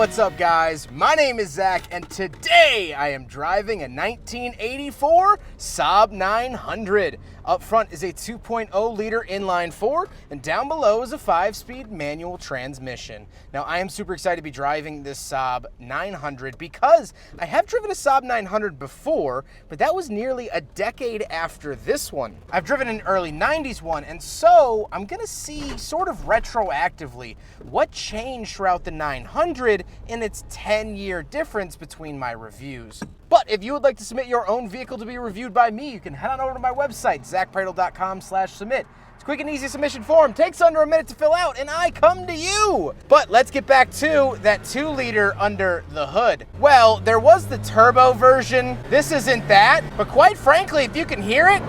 what's up guys? My name is Zach and today I am driving a 1984 Saab 900. Up front is a 2.0 liter inline 4 and down below is a 5-speed manual transmission. Now I am super excited to be driving this Saab 900 because I have driven a Saab 900 before, but that was nearly a decade after this one. I've driven an early 90s one, and so I'm gonna see sort of retroactively what changed throughout the 900 in its 10-year difference between my reviews. But if you would like to submit your own vehicle to be reviewed by me, you can head on over to my website, zackpradel.com/submit. It's a quick and easy submission form, takes under a minute to fill out, and I come to you. But let's get back to that 2-liter under the hood. Well, there was the turbo version. This isn't that, but quite frankly, if you can hear it,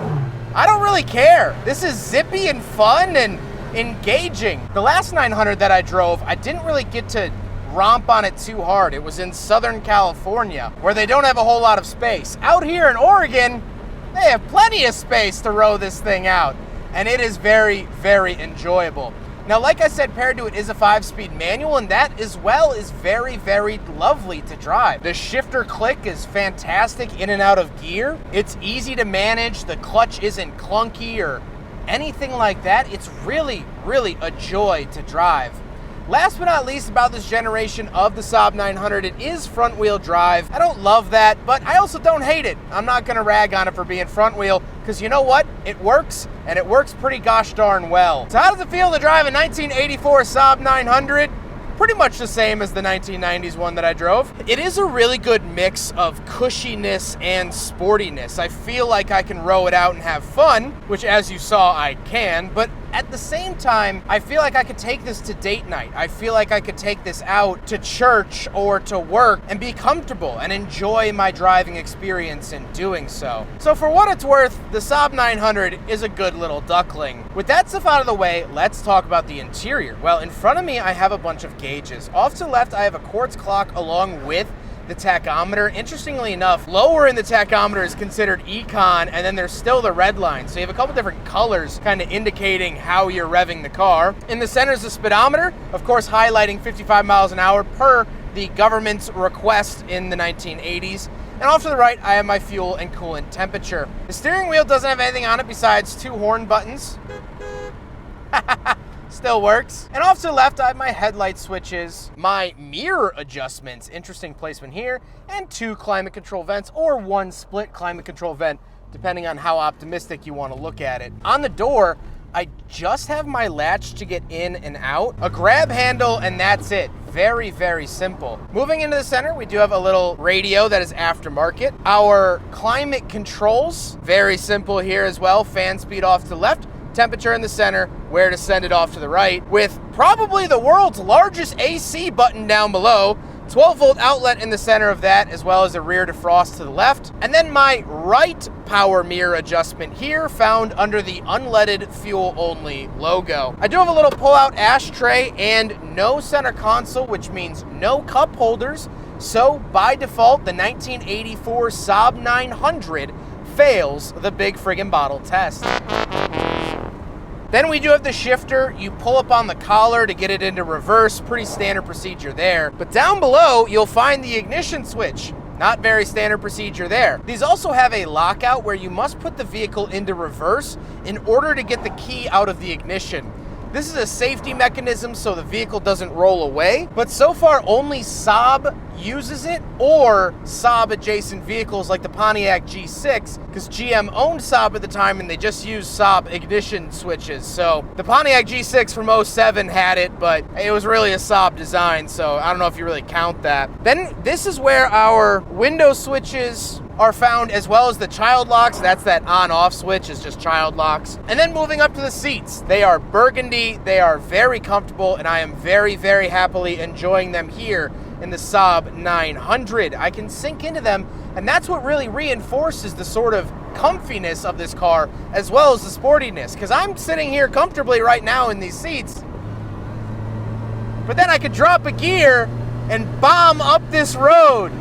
I don't really care. This is zippy and fun and engaging. The last 900 that I drove, I didn't really get to romp on it too hard. It was in Southern California, where they don't have a whole lot of space. Out here in Oregon, they have plenty of space to row this thing out, and it is very, very enjoyable. Now, like I said, paired to it is a 5-speed manual, and that as well is very, very lovely to drive. The shifter click is fantastic in and out of gear. It's easy to manage. The clutch isn't clunky or anything like that. It's really, really a joy to drive. Last but not least about this generation of the Saab 900, it is front wheel drive. I don't love that, but I also don't hate it. I'm not gonna rag on it for being front wheel, because you know what? It works, and it works pretty gosh darn well. So how does it feel to drive a 1984 Saab 900? Pretty much the same as the 1990s one that I drove. It is a really good mix of cushiness and sportiness. I feel like I can row it out and have fun, which as you saw, I can, but at the same time, I feel like I could take this to date night. I feel like I could take this out to church or to work and be comfortable and enjoy my driving experience in doing so. So for what it's worth, the Saab 900 is a good little duckling. With that stuff out of the way, let's talk about the interior. Well, in front of me, I have a bunch of gauges. Off to the left, I have a quartz clock along with the tachometer. Interestingly enough, lower in the tachometer is considered econ, and then there's still the red line. So you have a couple different colors kind of indicating how you're revving the car. In the center is the speedometer, of course highlighting 55 miles an hour per the government's request in the 1980s. And off to the right, I have my fuel and coolant temperature. The steering wheel doesn't have anything on it besides 2 horn buttons. Still works. And off to the left, I have my headlight switches, my mirror adjustments, interesting placement here, and 2 climate control vents, or 1 split climate control vent, depending on how optimistic you want to look at it. On the door, I just have my latch to get in and out, a grab handle, and that's it. Very, very simple. Moving into the center, we do have a little radio that is aftermarket. Our climate controls, very simple here as well. Fan speed off to the left, temperature in the center, where to send it off to the right, with probably the world's largest AC button down below, 12-volt outlet in the center of that, as well as a rear defrost to the left. And then my right power mirror adjustment here, found under the unleaded fuel only logo. I do have a little pull-out ashtray and no center console, which means no cup holders. So by default, the 1984 Saab 900 fails the big friggin' bottle test. Then we do have the shifter. You pull up on the collar to get it into reverse. Pretty standard procedure there. But down below, you'll find the ignition switch. Not very standard procedure there. These also have a lockout where you must put the vehicle into reverse in order to get the key out of the ignition. This is a safety mechanism so the vehicle doesn't roll away, but so far only Saab uses it, or Saab adjacent vehicles like the Pontiac G6, because GM owned Saab at the time and they just used Saab ignition switches. So the Pontiac G6 from 07 had it, but it was really a Saab design, so I don't know if you really count that. Then this is where our window switches are found, as well as the child locks. That's that on-off switch, is just child locks. And then moving up to the seats, they are burgundy, they are very comfortable, and I am very, very happily enjoying them here in the Saab 900. I can sink into them, and that's what really reinforces the sort of comfiness of this car, as well as the sportiness, because I'm sitting here comfortably right now in these seats, but then I could drop a gear and bomb up this road.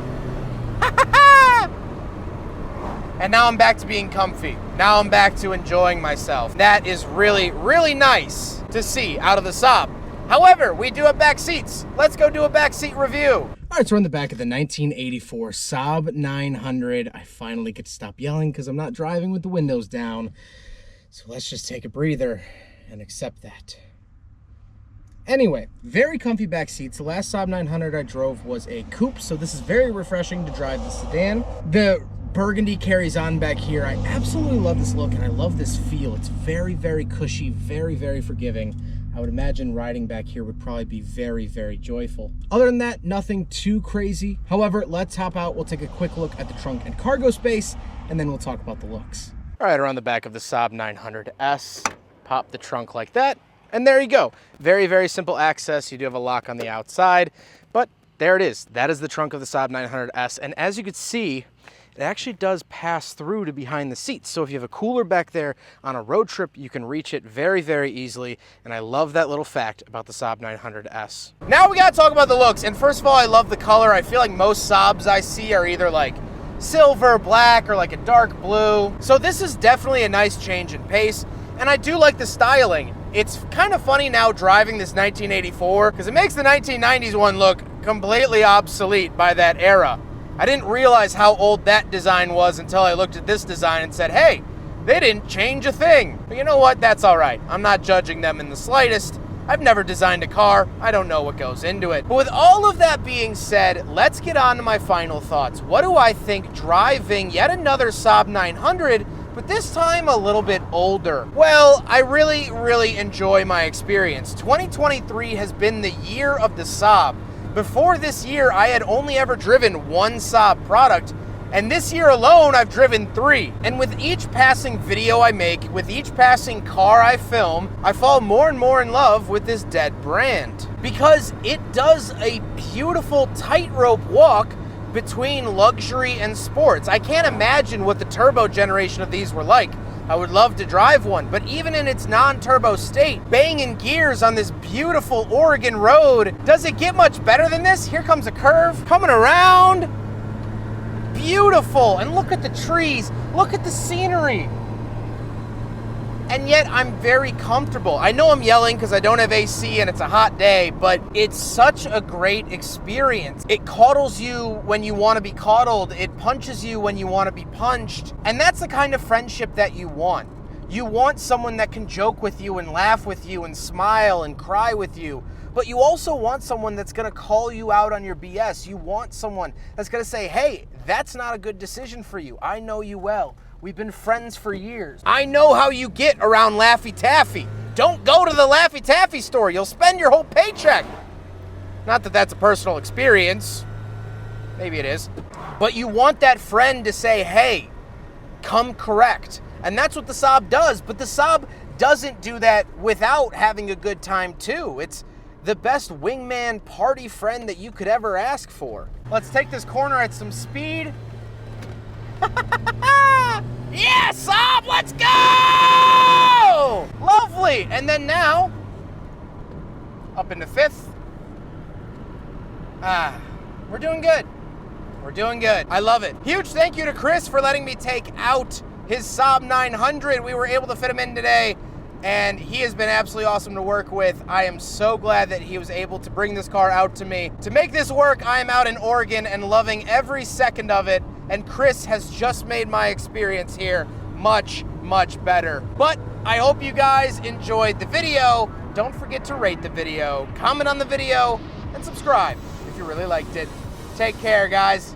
And now I'm back to being comfy. Now I'm back to enjoying myself. That is really, really nice to see out of the Saab. However, we do have back seats. Let's go do a back seat review. All right, so we're in the back of the 1984 Saab 900. I finally get to stop yelling because I'm not driving with the windows down. So let's just take a breather and accept that. Anyway, very comfy back seats. The last Saab 900 I drove was a coupe, so this is very refreshing to drive the sedan. The burgundy carries on back here. I absolutely love this look and I love this feel. It's very, very cushy, very, very forgiving. I would imagine riding back here would probably be very, very joyful. Other than that, nothing too crazy. However, let's hop out. We'll take a quick look at the trunk and cargo space, and then we'll talk about the looks. All right, around the back of the Saab 900S, pop the trunk like that. And there you go. Very, very simple access. You do have a lock on the outside, but there it is. That is the trunk of the Saab 900S. And as you can see, it actually does pass through to behind the seats. So if you have a cooler back there on a road trip, you can reach it very, very easily. And I love that little fact about the Saab 900S. Now we gotta talk about the looks. And first of all, I love the color. I feel like most Saabs I see are either like silver, black, or like a dark blue. So this is definitely a nice change in pace. And I do like the styling. It's kind of funny now driving this 1984 because it makes the 1990s one look completely obsolete by that era. I didn't realize how old that design was until I looked at this design and said, hey, they didn't change a thing. But you know what? That's all right. I'm not judging them in the slightest. I've never designed a car. I don't know what goes into it. But with all of that being said, let's get on to my final thoughts. What do I think driving yet another Saab 900, but this time a little bit older? Well, I really, really enjoy my experience. 2023 has been the year of the Saab. Before this year, I had only ever driven one Saab product, and this year alone, I've driven 3. And with each passing video I make, with each passing car I film, I fall more and more in love with this dead brand. Because it does a beautiful tightrope walk between luxury and sports. I can't imagine what the turbo generation of these were like. I would love to drive one, but even in its non-turbo state, banging gears on this beautiful Oregon road, does it get much better than this? Here comes a curve, coming around. Beautiful, and look at the trees, look at the scenery. And yet I'm very comfortable. I know I'm yelling because I don't have AC and it's a hot day, but it's such a great experience. It coddles you when you want to be coddled. It punches you when you want to be punched. And that's the kind of friendship that you want. You want someone that can joke with you and laugh with you and smile and cry with you. But you also want someone that's going to call you out on your BS. You want someone that's going to say, hey, that's not a good decision for you. I know you well. We've been friends for years. I know how you get around Laffy Taffy. Don't go to the Laffy Taffy store. You'll spend your whole paycheck. Not that that's a personal experience. Maybe it is. But you want that friend to say, hey, come correct. And that's what the Saab does. But the Saab doesn't do that without having a good time too. It's the best wingman party friend that you could ever ask for. Let's take this corner at some speed. Yeah, Saab, let's go! Lovely. And then now, up into 5th. We're doing good. We're doing good. I love it. Huge thank you to Chris for letting me take out his Saab 900. We were able to fit him in today, and he has been absolutely awesome to work with. I am so glad that he was able to bring this car out to me. To make this work, I am out in Oregon and loving every second of it. And Chris has just made my experience here much, much better. But I hope you guys enjoyed the video. Don't forget to rate the video, comment on the video, and subscribe if you really liked it. Take care, guys.